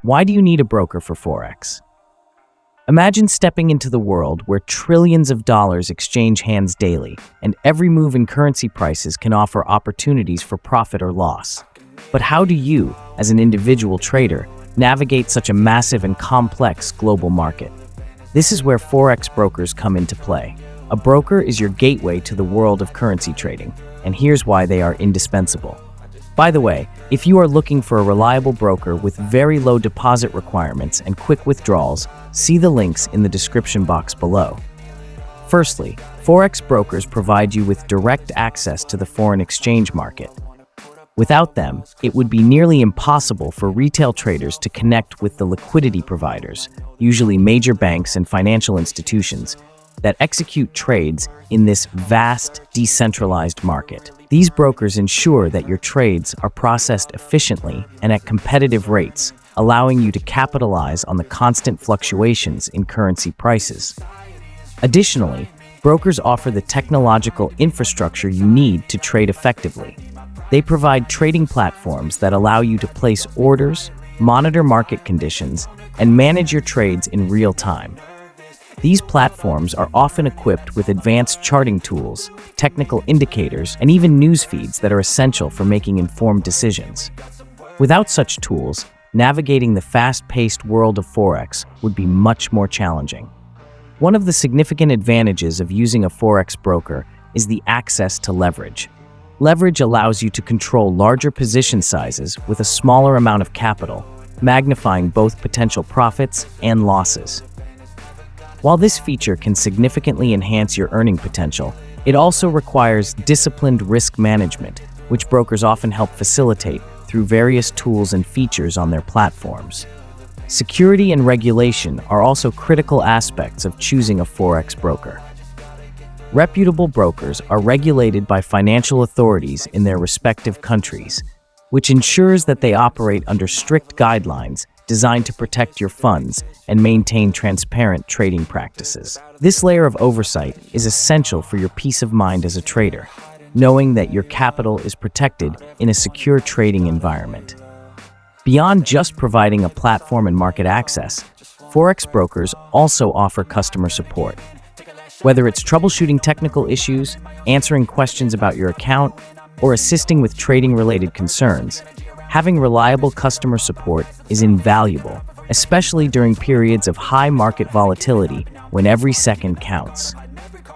Why do you need a broker for Forex? Imagine stepping into the world where trillions of dollars exchange hands daily, and every move in currency prices can offer opportunities for profit or loss. But how do you, as an individual trader, navigate such a massive and complex global market? This is where Forex brokers come into play. A broker is your gateway to the world of currency trading, and here's why they are indispensable. By the way, if you are looking for a reliable broker with very low deposit requirements and quick withdrawals, see the links in the description box below. Firstly, Forex brokers provide you with direct access to the foreign exchange market. Without them, it would be nearly impossible for retail traders to connect with the liquidity providers, usually major banks and financial institutions, that execute trades in this vast, decentralized market. These brokers ensure that your trades are processed efficiently and at competitive rates, allowing you to capitalize on the constant fluctuations in currency prices. Additionally, brokers offer the technological infrastructure you need to trade effectively. They provide trading platforms that allow you to place orders, monitor market conditions, and manage your trades in real time. These platforms are often equipped with advanced charting tools, technical indicators, and even news feeds that are essential for making informed decisions. Without such tools, navigating the fast-paced world of Forex would be much more challenging. One of the significant advantages of using a Forex broker is the access to leverage. Leverage allows you to control larger position sizes with a smaller amount of capital, magnifying both potential profits and losses. While this feature can significantly enhance your earning potential, it also requires disciplined risk management, which brokers often help facilitate through various tools and features on their platforms. Security and regulation are also critical aspects of choosing a Forex broker. Reputable brokers are regulated by financial authorities in their respective countries, which ensures that they operate under strict guidelines designed to protect your funds and maintain transparent trading practices. This layer of oversight is essential for your peace of mind as a trader, knowing that your capital is protected in a secure trading environment. Beyond just providing a platform and market access, Forex brokers also offer customer support. Whether it's troubleshooting technical issues, answering questions about your account, or assisting with trading-related concerns, having reliable customer support is invaluable, especially during periods of high market volatility when every second counts.